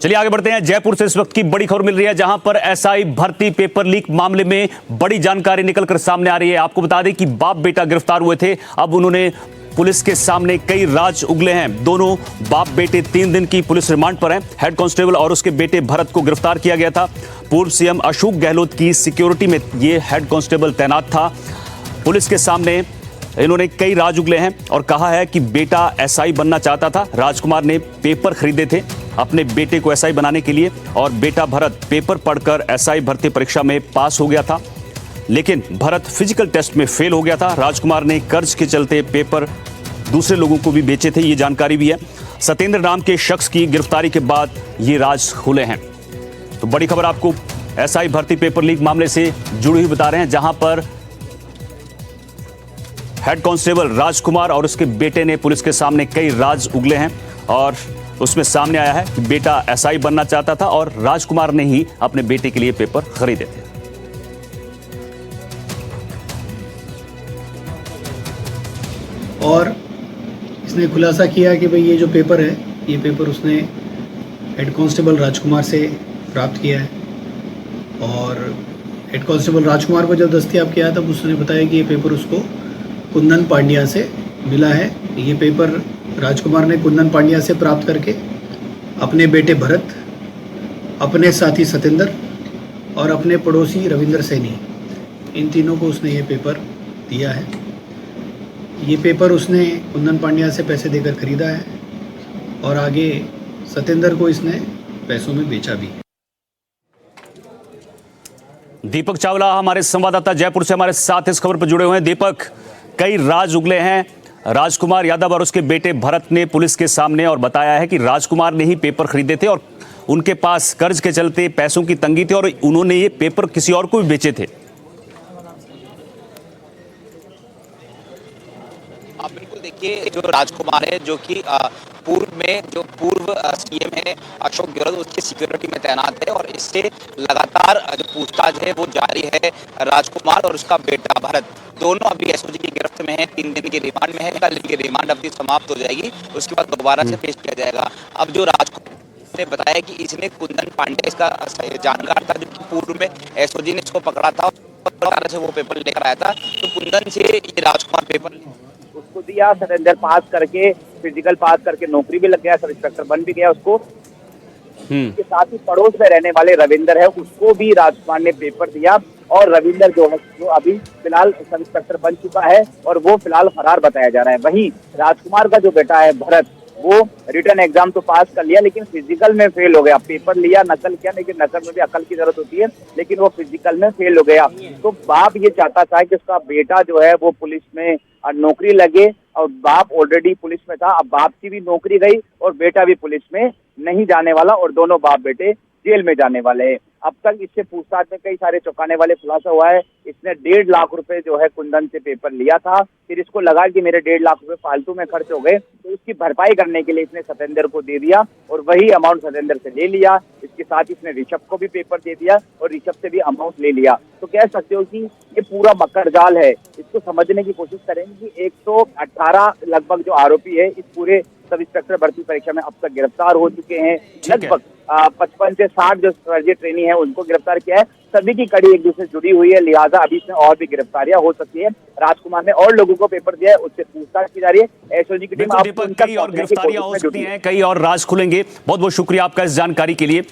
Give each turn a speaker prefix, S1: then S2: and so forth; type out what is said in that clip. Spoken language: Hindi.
S1: चलिए आगे बढ़ते हैं। जयपुर से इस वक्त की बड़ी खबर मिल रही है, जहां पर एसआई भर्ती पेपर लीक मामले में बड़ी जानकारी निकलकर सामने आ रही है। आपको बता दें कि बाप बेटा गिरफ्तार हुए थे। अब उन्होंने पुलिस के सामने कई राज उगले हैं। दोनों बाप बेटे 3 दिन की पुलिस रिमांड पर हैं। हेड कांस्टेबल और उसके बेटे भरत को गिरफ्तार किया गया था। पूर्व सीएम अशोक गहलोत की सिक्योरिटी में यह हेड कांस्टेबल तैनात था। पुलिस के सामने इन्होंने कई राज उगले हैं और कहा है कि बेटा एसआई बनना चाहता था। राजकुमार ने पेपर खरीदे थे अपने बेटे को एसआई बनाने के लिए और बेटा भरत पेपर पढ़कर एसआई भर्ती परीक्षा में पास हो गया था, लेकिन भरत फिजिकल टेस्ट में फेल हो गया था। राजकुमार ने कर्ज के चलते पेपर दूसरे लोगों को भी बेचे थे, ये जानकारी भी है। सत्येंद्र नाम के शख्स की गिरफ्तारी के बाद ये राज खुले हैं। तो बड़ी खबर आपको एसआई भर्ती पेपर लीक मामले से जुड़ी हुई बता रहे हैं, जहां पर हेड कांस्टेबल राजकुमार और उसके बेटे ने पुलिस के सामने कई राज उगले हैं और उसमें सामने आया है कि बेटा एसआई बनना चाहता था और राजकुमार ने ही अपने बेटे के लिए पेपर खरीदे थे।
S2: और इसने खुलासा किया कि भाई ये जो पेपर है, ये पेपर उसने हेड कांस्टेबल राजकुमार से प्राप्त किया है। और हेड कांस्टेबल राजकुमार को जब दस्तयाब किया तब उसने बताया कि ये पेपर उसको कुंदन पांड्या से मिला है। ये पेपर राजकुमार ने कुंदन पांड्या से प्राप्त करके अपने बेटे भरत, अपने साथी सत्येंद्र और अपने पड़ोसी रविंद्र सैनी, इन तीनों को उसने ये पेपर दिया है। ये पेपर उसने कुंदन पांड्या से पैसे देकर खरीदा है और आगे सत्येंद्र को इसने पैसों में बेचा भी।
S1: दीपक चावला हमारे संवाददाता जयपुर से हमारे साथ इस खबर पर जुड़े हुए हैं। दीपक, कई राज उगले हैं। राजकुमार यादव और उसके बेटे भरत ने पुलिस के सामने और बताया है कि राजकुमार ने ही पेपर खरीदे थे और उनके पास कर्ज के चलते पैसों की तंगी थी और उन्होंने ये पेपर किसी और को भी बेचे थे।
S3: बिल्कुल, देखिए जो राजकुमार है, जो कि पूर्व सीएम है अशोक गहलोत, उसकी सिक्योरिटी में तैनात है और इससे लगातार जो पूछताछ है वो जारी है। राजकुमार और उसका बेटा भरत दोनों अभी एसओजी की गिरफ्त में है, 3 दिन की रिमांड में है। कल इनकी रिमांड अवधि समाप्त हो जाएगी, उसके बाद दोबारा से पेश किया जाएगा। अब जो राजकुमार ने बताया कि इसने कुंदन पांडे इसका जानकार था, जो कि पूर्व में एसओजी ने इसको पकड़ा था और से वो पेपर लेकर आया था। तो कुंदन से ये राजकुमार पेपर उसको दिया, सत्येंद्र पास करके, फिजिकल पास करके नौकरी भी लग गया, सब इंस्पेक्टर बन भी गया उसको। के साथ ही पड़ोस में रहने वाले रविंद्र है, उसको भी राजकुमार ने पेपर दिया और रविंद्र जो अभी फिलहाल सब इंस्पेक्टर बन चुका है और वो फिलहाल फरार बताया जा रहा है। वहीं राजकुमार का जो बेटा है भरत, वो रिटर्न एग्जाम तो पास कर लिया लेकिन फिजिकल में फेल हो गया। पेपर लिया, नकल किया, लेकिन नकल में भी अकल की जरूरत होती है, लेकिन वो फिजिकल में फेल हो गया। तो बाप ये चाहता था कि उसका बेटा जो है वो पुलिस में नौकरी लगे और बाप ऑलरेडी पुलिस में था। अब बाप की भी नौकरी गई और बेटा भी पुलिस में नहीं जाने वाला और दोनों बाप बेटे जेल में जाने वाले हैं। अब तक इससे पूछताछ में कई सारे चौंकाने वाले खुलासा हुआ है। इसने 1.5 लाख रुपए जो है कुंदन से पेपर लिया था, फिर इसको लगा कि मेरे 1.5 लाख रुपए फालतू में खर्च हो गए, तो उसकी भरपाई करने के लिए इसने सत्येंद्र को दे दिया और वही अमाउंट सत्येंद्र से ले लिया। इसके साथ इसने ऋषभ को भी पेपर दे दिया और ऋषभ से भी अमाउंट ले लिया। तो कह सकते हो कि ये पूरा मकर जाल है। इसको समझने की कोशिश करेंगे कि 118 लगभग जो आरोपी है इस पूरे सब इंस्पेक्टर भर्ती परीक्षा में अब तक गिरफ्तार हो चुके हैं। लगभग 55 से 60 जो फर्जी ट्रेनी है उनको गिरफ्तार किया है। सभी की कड़ी एक दूसरे से जुड़ी हुई है, लिहाजा अभी इसमें और भी गिरफ्तारियां हो सकती है। राजकुमार ने और लोगों को पेपर दिया है, उससे पूछताछ की जा रही है। एसओजी की टीम
S1: कई और गिरफ्तारियां हो सकती हैं, कई और राज खुलेंगे। बहुत बहुत शुक्रिया आपका इस जानकारी के लिए।